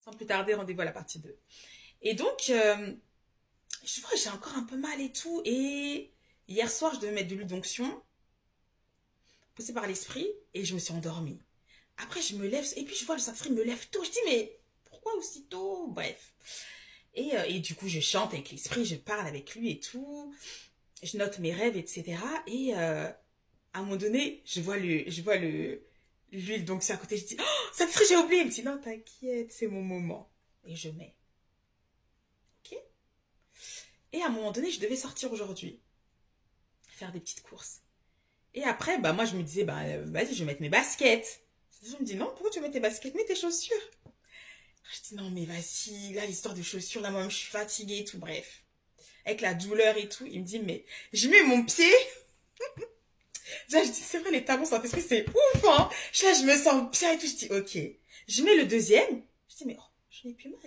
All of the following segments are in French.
Sans plus tarder, rendez-vous à la partie 2. Et donc, je vois, j'ai encore un peu mal et tout. Et hier soir, je devais mettre de l'huile d'onction, poussée par l'esprit, et je me suis endormie. Après, je me lève, et puis je vois le Saint-Esprit me lève tôt. Je dis, mais pourquoi aussitôt? Bref. Et du coup, je chante avec l'esprit, je parle avec lui et tout. Je note mes rêves, etc. Et à un moment donné, je vois l'huile d'onction à côté. Je dis, oh, Saint-Esprit, j'ai oublié. Il me dit, non, t'inquiète, c'est mon moment. Et je mets. Ok. Et à un moment donné, je devais sortir aujourd'hui, faire des petites courses. Et après, bah moi, je me disais, bah vas-y, je vais mettre mes baskets. Je me dis, non, pourquoi tu mets tes baskets? Mets tes chaussures. Je dis, non, mais vas-y, là, l'histoire de chaussures, là, moi-même, je suis fatiguée et tout, bref. Avec la douleur et tout, il me dit, mais je mets mon pied. Là, je dis, c'est vrai, les talons Saint-Esprit, c'est ouf, hein. Là, je me sens bien et tout. Je dis, ok. Je mets le deuxième. Je dis, mais oh, je n'ai plus mal.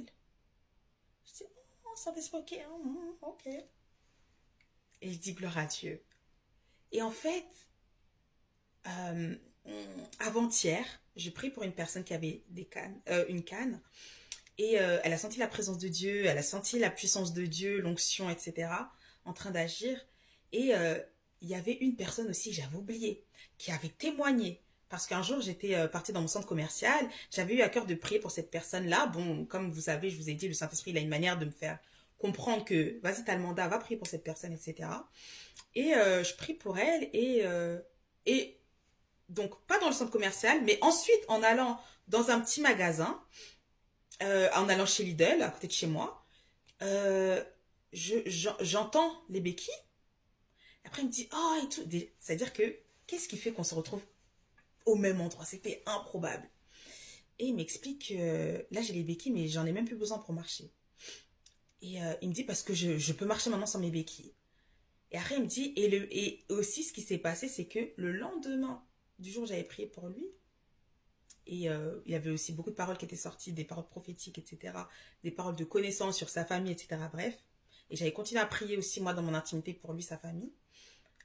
Je dis, oh, Saint-Esprit, ok, ok. Et je dis, gloire à Dieu. Et en fait, euh, avant-hier, je prie pour une personne qui avait une canne. Et elle a senti la présence de Dieu, elle a senti la puissance de Dieu, l'onction, etc. en train d'agir. Et il y avait une personne aussi que j'avais oubliée, qui avait témoigné. Parce qu'un jour, j'étais partie dans mon centre commercial, j'avais eu à cœur de prier pour cette personne-là. Bon, comme vous savez, je vous ai dit, le Saint-Esprit, il a une manière de me faire comprendre que, vas-y, t'as le mandat, va prier pour cette personne, etc. Et je prie pour elle et donc pas dans le centre commercial, mais ensuite en allant dans un petit magasin, en allant chez Lidl, à côté de chez moi, euh, j'entends les béquilles. Après, il me dit, oh, et tout. C'est-à-dire que, qu'est-ce qui fait qu'on se retrouve au même endroit? C'était improbable. Et il m'explique que là, j'ai les béquilles, mais j'en ai même plus besoin pour marcher. Et il me dit, parce que je peux marcher maintenant sans mes béquilles. Et après, il me dit, et aussi, ce qui s'est passé, c'est que le lendemain du jour où j'avais prié pour lui, et il y avait aussi beaucoup de paroles qui étaient sorties, des paroles prophétiques, etc. Des paroles de connaissance sur sa famille, etc. Bref. Et j'avais continué à prier aussi, moi, dans mon intimité pour lui, sa famille.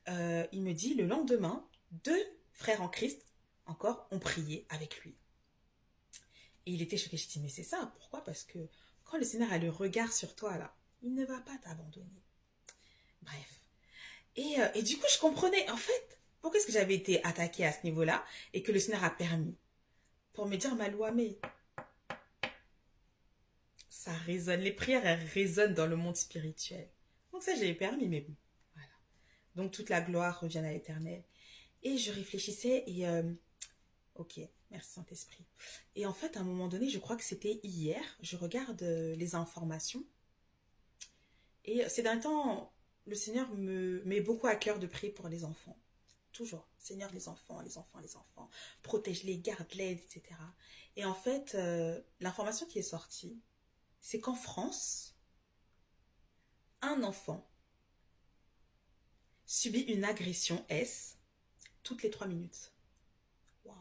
Il me dit, le lendemain, deux frères en Christ, encore, ont prié avec lui. Et il était choqué. Je dis, mais c'est ça. Pourquoi? Parce que quand le Seigneur a le regard sur toi, là, il ne va pas t'abandonner. Bref. Et du coup, je comprenais, en fait, pourquoi est-ce que j'avais été attaquée à ce niveau-là et que le Seigneur a permis pour me dire, Malouamé, ça résonne, les prières, elles résonnent dans le monde spirituel. Donc ça, j'ai permis, mais bon, voilà. Donc toute la gloire revient à l'Éternel. Et je réfléchissais et, ok, merci Saint-Esprit. Et en fait, à un moment donné, je crois que c'était hier, je regarde les informations. Et ces derniers temps, le Seigneur me met beaucoup à cœur de prier pour les enfants. Toujours. Seigneur, les enfants, les enfants, les enfants. Protège-les, garde-les, etc. Et en fait, l'information qui est sortie, c'est qu'en France, un enfant subit une agression S toutes les 3 minutes. Wow.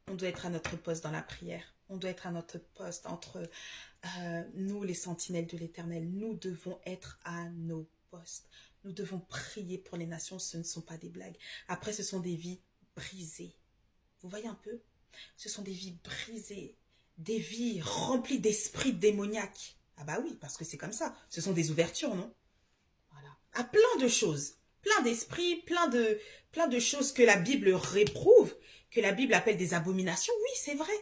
On doit être à notre poste dans la prière. On doit être à notre poste entre nous, les sentinelles de l'Éternel. Nous devons être à nos postes. Nous devons prier pour les nations. Ce ne sont pas des blagues. Après, ce sont des vies brisées. Vous voyez un peu? Ce sont des vies brisées. Des vies remplies d'esprits démoniaques. Ah bah oui, parce que c'est comme ça. Ce sont des ouvertures, non? Voilà. À plein de choses. Plein d'esprits, plein de choses que la Bible réprouve, que la Bible appelle des abominations. Oui, c'est vrai.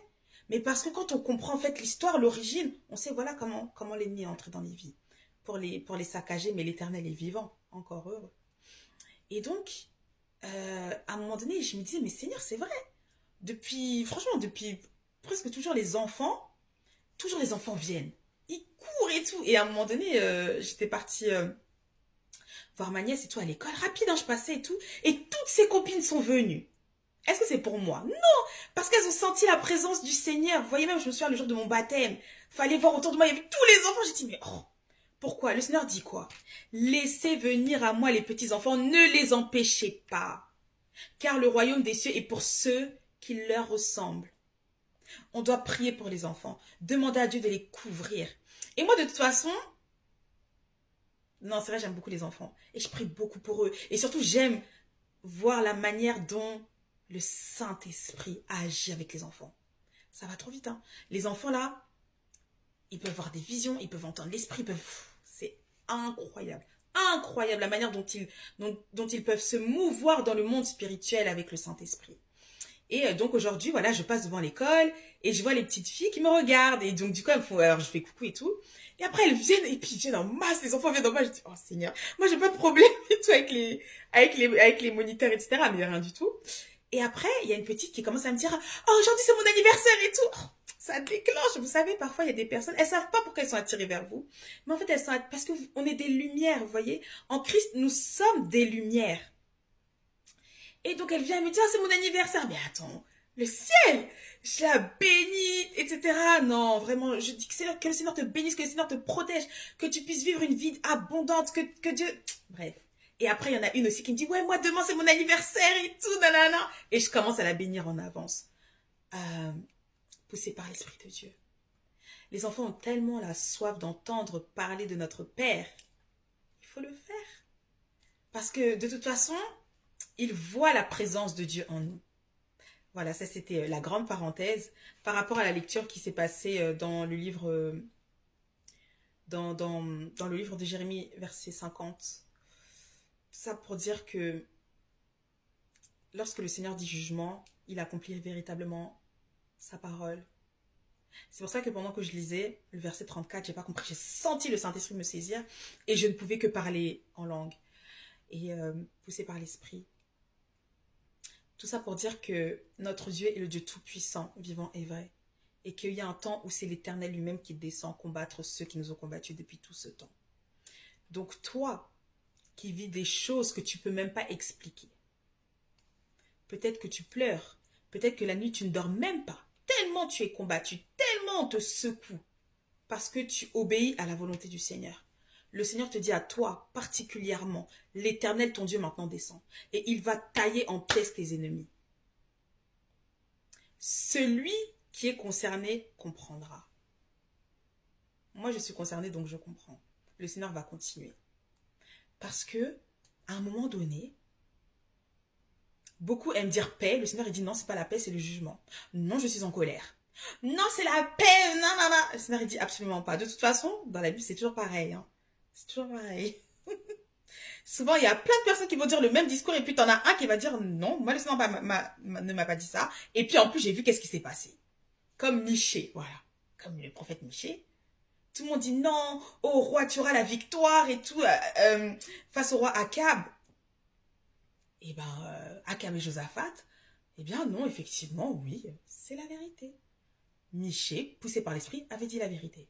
Mais parce que quand on comprend en fait l'histoire, l'origine, on sait voilà comment l'ennemi est entré dans les vies. Pour les saccager, mais l'Éternel est vivant. Encore heureux. Et donc, à un moment donné, je me disais, mais Seigneur, c'est vrai. Franchement, depuis presque toujours les enfants viennent. Ils courent et tout. Et à un moment donné, j'étais partie voir ma nièce et tout à l'école. Rapide, hein, je passais et tout. Et toutes ses copines sont venues. Est-ce que c'est pour moi? Non, parce qu'elles ont senti la présence du Seigneur. Vous voyez même, je me souviens le jour de mon baptême. Fallait voir autour de moi, il y avait tous les enfants. J'ai dit, mais oh, pourquoi? Le Seigneur dit quoi? Laissez venir à moi les petits enfants, ne les empêchez pas. Car le royaume des cieux est pour ceux qui leur ressemblent. On doit prier pour les enfants, demander à Dieu de les couvrir. Et moi, de toute façon, non, c'est vrai, j'aime beaucoup les enfants. Et je prie beaucoup pour eux. Et surtout, j'aime voir la manière dont le Saint-Esprit agit avec les enfants. Ça va trop vite, hein. Les enfants, là, Ils peuvent voir des visions, ils peuvent entendre l'esprit, c'est incroyable. Incroyable la manière dont ils peuvent se mouvoir dans le monde spirituel avec le Saint-Esprit. Et donc aujourd'hui, voilà, je passe devant l'école et je vois les petites filles qui me regardent. Et donc du coup, alors je fais coucou et tout. Et après, elles viennent, et puis ils viennent en masse, les enfants viennent en masse. Je dis, oh Seigneur, moi j'ai pas de problème et tout avec les moniteurs, etc. Mais rien du tout. Et après, il y a une petite qui commence à me dire, oh aujourd'hui c'est mon anniversaire et tout. Oh, ça déclenche. Vous savez, parfois il y a des personnes, elles savent pas pourquoi elles sont attirées vers vous. Mais en fait, elles sont parce que on est des lumières, vous voyez. En Christ, nous sommes des lumières. Et donc elle vient me dire, ah, c'est mon anniversaire. Mais attends, le ciel, je la bénis, etc. Non, vraiment, je dis que le Seigneur te bénisse, que le Seigneur te protège, que tu puisses vivre une vie abondante, que Dieu... Bref. Et après, il y en a une aussi qui me dit, ouais, moi, demain, c'est mon anniversaire et tout, nanana. Et je commence à la bénir en avance. Poussée par l'Esprit de Dieu. Les enfants ont tellement la soif d'entendre parler de notre Père. Il faut le faire. Parce que, de toute façon, ils voient la présence de Dieu en nous. Voilà, ça c'était la grande parenthèse par rapport à la lecture qui s'est passée dans le livre dans le livre de Jérémie, verset 50. Ça pour dire que lorsque le Seigneur dit jugement, il accomplit véritablement sa parole. C'est pour ça que pendant que je lisais le verset 34, j'ai pas compris, j'ai senti le Saint-Esprit me saisir et je ne pouvais que parler en langue et poussé par l'Esprit. Tout ça pour dire que notre Dieu est le Dieu tout-puissant, vivant et vrai. Et qu'il y a un temps où c'est l'Éternel lui-même qui descend combattre ceux qui nous ont combattus depuis tout ce temps. Donc toi, qui vis des choses que tu ne peux même pas expliquer, peut-être que tu pleures, peut-être que la nuit tu ne dors même pas, tellement tu es combattu, tellement on te secoue, parce que tu obéis à la volonté du Seigneur. Le Seigneur te dit à toi, particulièrement, l'Éternel, ton Dieu, maintenant descend. Et il va tailler en pièces tes ennemis. Celui qui est concerné comprendra. Moi, je suis concernée, donc je comprends. Le Seigneur va continuer. Parce que, à un moment donné, beaucoup aiment dire paix. Le Seigneur, il dit non, c'est pas la paix, c'est le jugement. Non, je suis en colère. Non, c'est la paix. Non, non, non. Le Seigneur, il dit absolument pas. De toute façon, dans la Bible, c'est toujours pareil. Hein. C'est toujours pareil. Souvent, il y a plein de personnes qui vont dire le même discours et puis t'en as un qui va dire non, moi le Seigneur ne m'a pas dit ça. Et puis en plus, j'ai vu qu'est-ce qui s'est passé. Comme Michée, voilà. Comme le prophète Michée. Tout le monde dit non, au roi, tu auras la victoire et tout, face au roi Akab. Et ben, Akab et Josaphat, eh bien non, effectivement, oui, c'est la vérité. Michée, poussé par l'esprit, avait dit la vérité.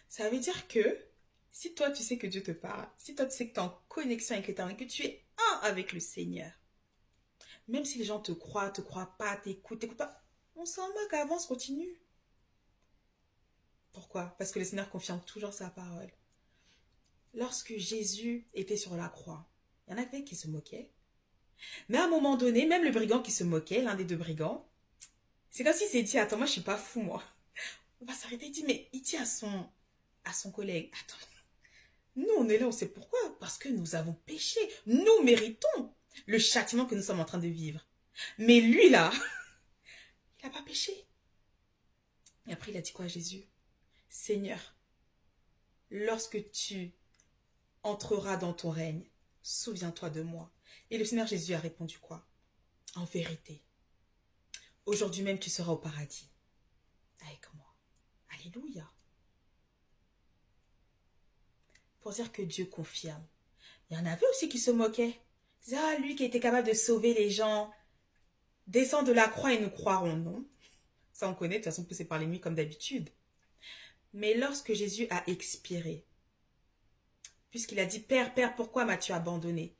Ça veut dire que si toi tu sais que Dieu te parle, si toi tu sais que tu es en connexion avec l'Éternel, que tu es un avec le Seigneur, même si les gens te croient pas, t'écoutent pas, on s'en moque, avance, continue. Pourquoi? Parce que le Seigneur confirme toujours sa parole. Lorsque Jésus était sur la croix, il y en avait qui se moquaient. Mais à un moment donné, même le brigand qui se moquait, l'un des deux brigands, c'est comme s'il s'est dit, attends, moi je suis pas fou, moi. On va s'arrêter, il dit, mais il dit à son collègue, attends, nous on est là, on sait pourquoi, parce que nous avons péché, nous méritons le châtiment que nous sommes en train de vivre. Mais lui là, il n'a pas péché. Et après il a dit quoi à Jésus? Seigneur, lorsque tu entreras dans ton règne, souviens-toi de moi. Et le Seigneur Jésus a répondu quoi? En vérité, aujourd'hui même tu seras au paradis avec moi. Alléluia. Pour dire que Dieu confirme. Il y en avait aussi qui se moquaient. Ils disaient, ah, lui qui était capable de sauver les gens, descend de la croix et nous croirons, non? Ça on connaît, de toute façon poussé par l'ennemi comme d'habitude. Mais lorsque Jésus a expiré, puisqu'il a dit, Père, Père, pourquoi m'as-tu abandonné?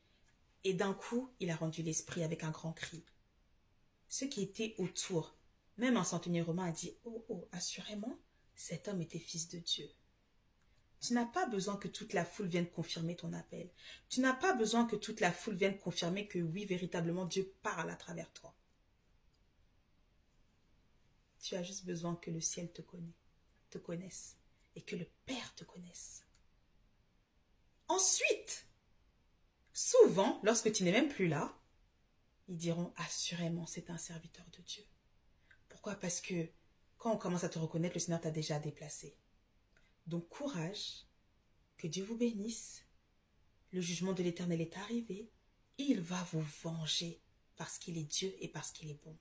Et d'un coup, il a rendu l'esprit avec un grand cri. Ceux qui étaient autour, même un centenier romain a dit, oh, oh, assurément, cet homme était fils de Dieu. Tu n'as pas besoin que toute la foule vienne confirmer ton appel. Tu n'as pas besoin que toute la foule vienne confirmer que oui, véritablement, Dieu parle à travers toi. Tu as juste besoin que le ciel te connaisse et que le Père te connaisse. Ensuite, souvent, lorsque tu n'es même plus là, ils diront assurément, c'est un serviteur de Dieu. Pourquoi? Parce que quand on commence à te reconnaître, le Seigneur t'a déjà déplacé. Donc courage, que Dieu vous bénisse. Le jugement de l'Éternel est arrivé. Il va vous venger parce qu'il est Dieu et parce qu'il est bon.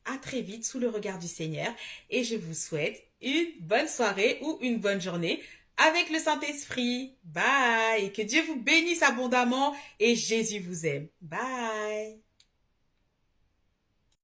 À très vite sous le regard du Seigneur et je vous souhaite une bonne soirée ou une bonne journée avec le Saint-Esprit. Bye! Et que Dieu vous bénisse abondamment et Jésus vous aime. Bye!